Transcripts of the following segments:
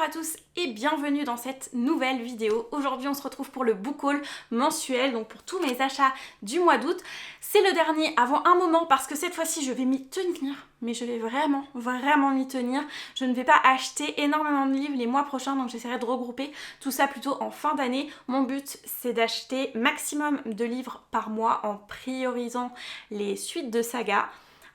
à tous et bienvenue dans cette nouvelle vidéo. Aujourd'hui on se retrouve pour le book haul mensuel, donc pour tous mes achats du mois d'août. C'est le dernier avant un moment parce que cette fois-ci je vais m'y tenir, mais je vais vraiment m'y tenir. Je ne vais pas acheter énormément de livres les mois prochains, donc j'essaierai de regrouper tout ça plutôt en fin d'année. Mon but c'est d'acheter maximum de livres par mois en priorisant les suites de sagas.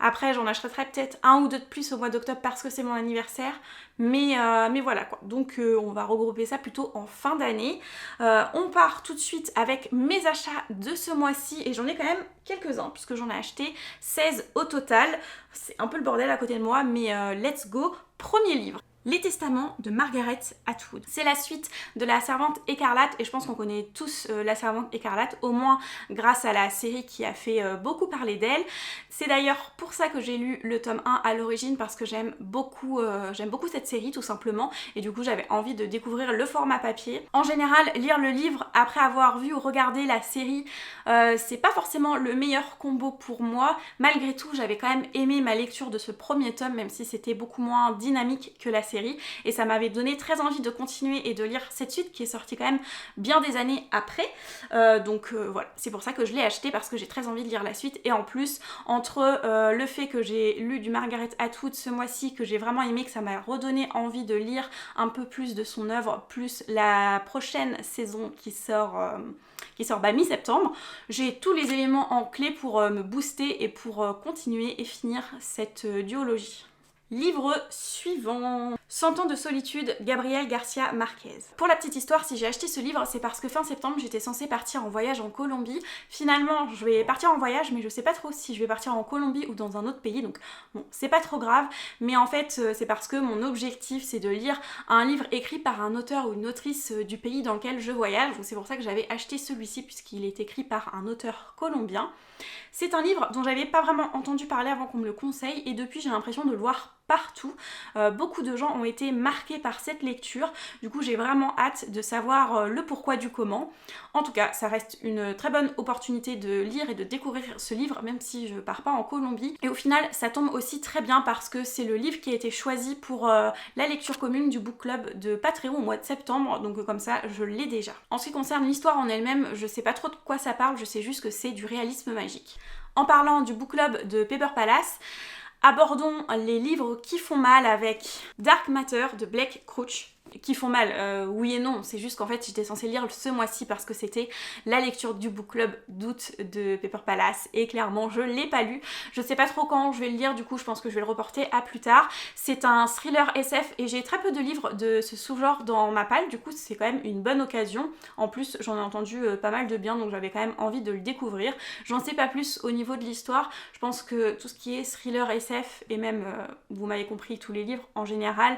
Après, j'en achèterai peut-être un ou deux de plus au mois d'octobre parce que c'est mon anniversaire. Mais voilà quoi. Donc on va regrouper ça plutôt en fin d'année. On part tout de suite avec mes achats de ce mois-ci. Et j'en ai quand même quelques-uns puisque j'en ai acheté 16 au total. C'est un peu le bordel à côté de moi, mais let's go. Premier livre. Les Testaments de Margaret Atwood. C'est la suite de La Servante écarlate et je pense qu'on connaît tous La Servante écarlate, au moins grâce à la série qui a fait beaucoup parler d'elle. C'est d'ailleurs pour ça que j'ai lu le tome 1 à l'origine parce que j'aime beaucoup cette série tout simplement et du coup j'avais envie de découvrir le format papier. En général, lire le livre après avoir vu ou regardé la série, c'est pas forcément le meilleur combo pour moi. Malgré tout, j'avais quand même aimé ma lecture de ce premier tome même si c'était beaucoup moins dynamique que la série et ça m'avait donné très envie de continuer et de lire cette suite qui est sortie quand même bien des années après. Voilà, c'est pour ça que je l'ai acheté parce que j'ai très envie de lire la suite et en plus entre le fait que j'ai lu du Margaret Atwood ce mois-ci, que j'ai vraiment aimé, que ça m'a redonné envie de lire un peu plus de son œuvre, plus la prochaine saison qui sort mi-septembre, j'ai tous les éléments en clé pour me booster et pour continuer et finir cette duologie. Livre suivant. 100 ans de solitude, Gabriel Garcia Marquez. Pour la petite histoire, si j'ai acheté ce livre, c'est parce que fin septembre, j'étais censée partir en voyage en Colombie. Finalement, je vais partir en voyage, mais je sais pas trop si je vais partir en Colombie ou dans un autre pays, donc bon, c'est pas trop grave. Mais en fait, c'est parce que mon objectif, c'est de lire un livre écrit par un auteur ou une autrice du pays dans lequel je voyage. Donc c'est pour ça que j'avais acheté celui-ci, puisqu'il est écrit par un auteur colombien. C'est un livre dont j'avais pas vraiment entendu parler avant qu'on me le conseille, et depuis j'ai l'impression de le voir partout. Beaucoup de gens ont été marqués par cette lecture, du coup j'ai vraiment hâte de savoir le pourquoi du comment. En tout cas, ça reste une très bonne opportunité de lire et de découvrir ce livre, même si je pars pas en Colombie. Et au final, ça tombe aussi très bien parce que c'est le livre qui a été choisi pour la lecture commune du book club de Patreon au mois de septembre, donc comme ça, je l'ai déjà. En ce qui concerne l'histoire en elle-même, je sais pas trop de quoi ça parle, je sais juste que c'est du réalisme magique. En parlant du book club de Paper Palace, abordons les livres qui font mal avec Dark Matter de Blake Crouch. Qui font mal, oui et non, c'est juste qu'en fait j'étais censée lire ce mois-ci parce que c'était la lecture du book club d'août de Paper Palace et clairement je l'ai pas lu. Je sais pas trop quand je vais le lire, du coup je pense que je vais le reporter à plus tard. C'est un thriller SF et j'ai très peu de livres de ce sous-genre dans ma palle, du coup c'est quand même une bonne occasion. En plus j'en ai entendu pas mal de bien, donc j'avais quand même envie de le découvrir. J'en sais pas plus au niveau de l'histoire, je pense que tout ce qui est thriller SF et même, vous m'avez compris, tous les livres en général,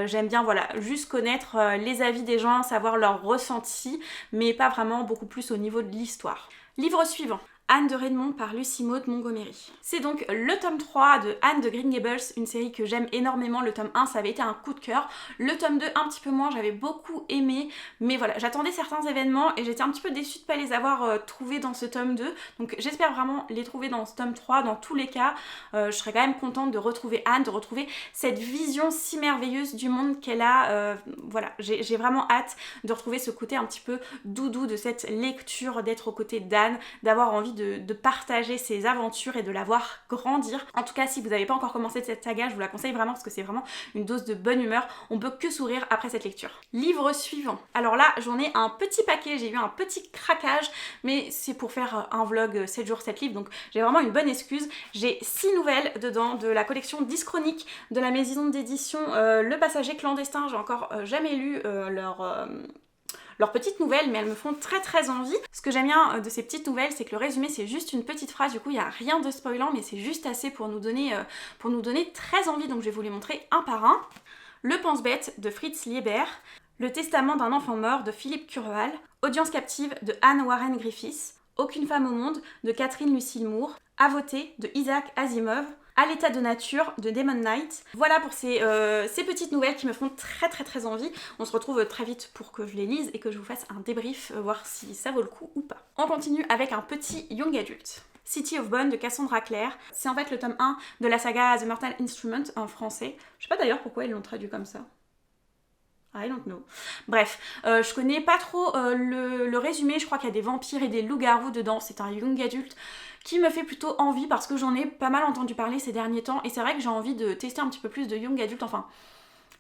j'aime bien voilà, juste connaître les avis des gens, savoir leurs ressentis, mais pas vraiment beaucoup plus au niveau de l'histoire. Livre suivant. Anne de Redmond par Lucy Maud Montgomery. C'est donc le tome 3 de Anne de Green Gables, une série que j'aime énormément. Le tome 1, ça avait été un coup de cœur. Le tome 2, un petit peu moins, j'avais beaucoup aimé. Mais voilà, j'attendais certains événements et j'étais un petit peu déçue de ne pas les avoir trouvés dans ce tome 2. Donc j'espère vraiment les trouver dans ce tome 3. Dans tous les cas, je serais quand même contente de retrouver Anne, de retrouver cette vision si merveilleuse du monde qu'elle a. Voilà, j'ai vraiment hâte de retrouver ce côté un petit peu doudou de cette lecture, d'être aux côtés d'Anne, d'avoir envie de partager ses aventures et de la voir grandir. En tout cas, si vous n'avez pas encore commencé cette saga, je vous la conseille vraiment parce que c'est vraiment une dose de bonne humeur. On peut que sourire après cette lecture. Livre suivant. Alors là, j'en ai un petit paquet, j'ai eu un petit craquage, mais c'est pour faire un vlog 7 jours 7 livres, donc j'ai vraiment une bonne excuse. J'ai 6 nouvelles dedans de la collection 10 chroniques de la maison d'édition Le Passager clandestin. J'ai encore jamais lu leurs petites nouvelles, mais elles me font très envie. Ce que j'aime bien de ces petites nouvelles, c'est que le résumé c'est juste une petite phrase, du coup il n'y a rien de spoilant, mais c'est juste assez pour nous donner très envie, donc je vais vous les montrer un par un. Le pense-bête de Fritz Lieber, Le testament d'un enfant mort de Philippe Curval, Audience captive de Anne Warren Griffiths, Aucune femme au monde de Catherine Lucille Moore, À voter de Isaac Asimov, À l'état de nature de Demon Knight. Voilà pour ces petites nouvelles qui me font très envie. On se retrouve très vite pour que je les lise et que je vous fasse un débrief, voir si ça vaut le coup ou pas. On continue avec un petit young adulte. City of Bone de Cassandra Clare. C'est en fait le tome 1 de la saga The Mortal Instrument en français. Je sais pas d'ailleurs pourquoi ils l'ont traduit comme ça. I don't know. Bref, je connais pas trop le résumé, je crois qu'il y a des vampires et des loups-garous dedans, c'est un young adulte qui me fait plutôt envie parce que j'en ai pas mal entendu parler ces derniers temps et c'est vrai que j'ai envie de tester un petit peu plus de young adulte, enfin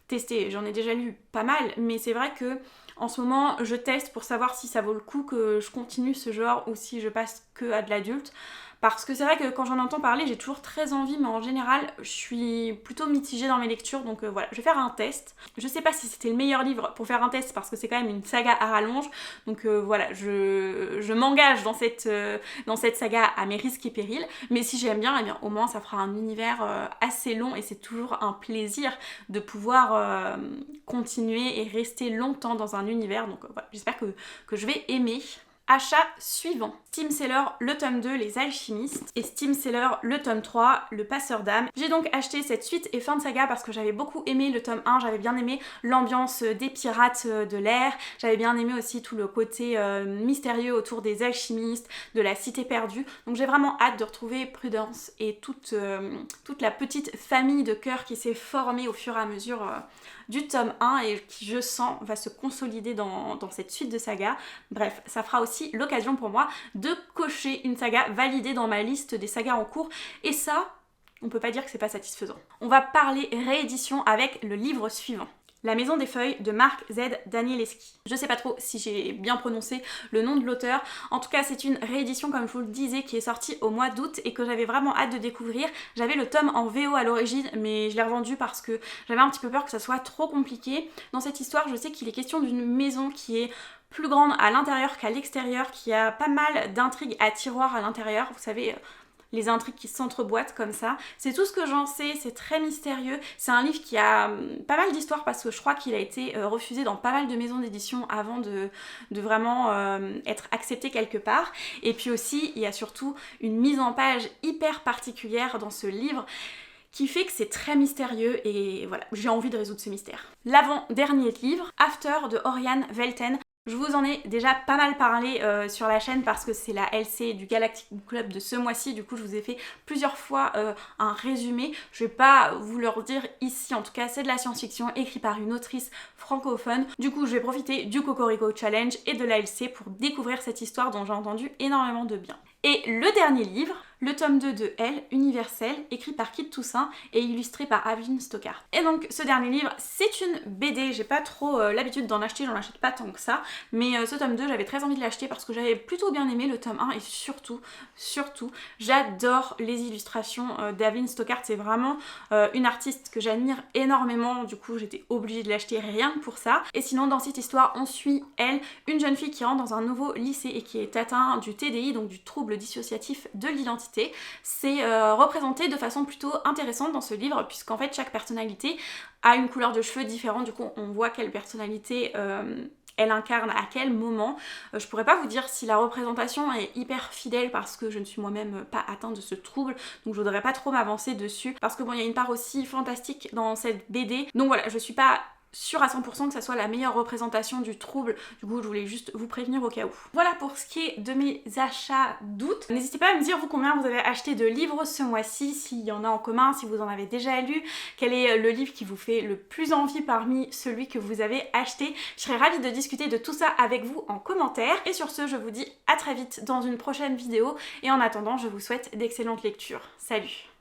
tester, j'en ai déjà lu pas mal, mais c'est vrai que en ce moment je teste pour savoir si ça vaut le coup que je continue ce genre ou si je passe que à de l'adulte. Parce que c'est vrai que quand j'en entends parler, j'ai toujours très envie, mais en général, je suis plutôt mitigée dans mes lectures, donc voilà, je vais faire un test. Je sais pas si c'était le meilleur livre pour faire un test, parce que c'est quand même une saga à rallonge, donc voilà, je m'engage dans cette saga à mes risques et périls, mais si j'aime bien, eh bien au moins ça fera un univers assez long, et c'est toujours un plaisir de pouvoir continuer et rester longtemps dans un univers, donc voilà, j'espère que je vais aimer. Achat suivant. Steam Seller, le tome 2, Les Alchimistes, et Steam Seller, le tome 3, Le Passeur d'âme. J'ai donc acheté cette suite et fin de saga parce que j'avais beaucoup aimé le tome 1, j'avais bien aimé l'ambiance des pirates de l'air, j'avais bien aimé aussi tout le côté mystérieux autour des alchimistes, de la cité perdue, donc j'ai vraiment hâte de retrouver Prudence et toute la petite famille de cœurs qui s'est formée au fur et à mesure du tome 1 et qui, je sens, va se consolider dans cette suite de saga. Bref, ça fera aussi l'occasion pour moi de cocher une saga validée dans ma liste des sagas en cours, et ça, on peut pas dire que c'est pas satisfaisant. On va parler réédition avec le livre suivant. La Maison des Feuilles de Mark Z. Danielewski. Je sais pas trop si j'ai bien prononcé le nom de l'auteur. En tout cas, c'est une réédition, comme je vous le disais, qui est sortie au mois d'août et que j'avais vraiment hâte de découvrir. J'avais le tome en VO à l'origine, mais je l'ai revendu parce que j'avais un petit peu peur que ça soit trop compliqué. Dans cette histoire, je sais qu'il est question d'une maison qui est plus grande à l'intérieur qu'à l'extérieur, qui a pas mal d'intrigues à tiroirs à l'intérieur. Vous savez, les intrigues qui s'entreboîtent comme ça. C'est tout ce que j'en sais, c'est très mystérieux. C'est un livre qui a pas mal d'histoires parce que je crois qu'il a été refusé dans pas mal de maisons d'édition avant de vraiment être accepté quelque part. Et puis aussi, il y a surtout une mise en page hyper particulière dans ce livre qui fait que c'est très mystérieux et voilà, j'ai envie de résoudre ce mystère. L'avant-dernier livre, After de Oriane Velten. Je vous en ai déjà pas mal parlé sur la chaîne parce que c'est la LC du Galactic Book Club de ce mois-ci, du coup je vous ai fait plusieurs fois un résumé. Je vais pas vous le redire ici, en tout cas c'est de la science-fiction écrit par une autrice francophone. Du coup je vais profiter du Cocorico Challenge et de la LC pour découvrir cette histoire dont j'ai entendu énormément de bien. Et le dernier livre, le tome 2 de Elle, Universel, écrit par Kit Toussaint et illustré par Aveline Stockart. Et donc ce dernier livre, c'est une BD, j'ai pas trop l'habitude d'en acheter, j'en achète pas tant que ça, mais ce tome 2, j'avais très envie de l'acheter parce que j'avais plutôt bien aimé le tome 1 et surtout, j'adore les illustrations d'Aveline Stockart, c'est vraiment une artiste que j'admire énormément, du coup j'étais obligée de l'acheter rien que pour ça. Et sinon dans cette histoire, on suit Elle, une jeune fille qui rentre dans un nouveau lycée et qui est atteinte du TDI, donc du trouble dissociatif de l'identité. C'est représenté de façon plutôt intéressante dans ce livre puisqu'en fait chaque personnalité a une couleur de cheveux différente, du coup on voit quelle personnalité elle incarne à quel moment. Je pourrais pas vous dire si la représentation est hyper fidèle parce que je ne suis moi-même pas atteinte de ce trouble, donc je voudrais pas trop m'avancer dessus parce que bon, il y a une part aussi fantastique dans cette BD, donc voilà, je suis pas sûre à 100% que ça soit la meilleure représentation du trouble, du coup je voulais juste vous prévenir au cas où. Voilà pour ce qui est de mes achats d'août. N'hésitez pas à me dire vous combien vous avez acheté de livres ce mois-ci, s'il y en a en commun, si vous en avez déjà lu, quel est le livre qui vous fait le plus envie parmi celui que vous avez acheté. Je serais ravie de discuter de tout ça avec vous en commentaire, et sur ce je vous dis à très vite dans une prochaine vidéo, et en attendant je vous souhaite d'excellentes lectures. Salut!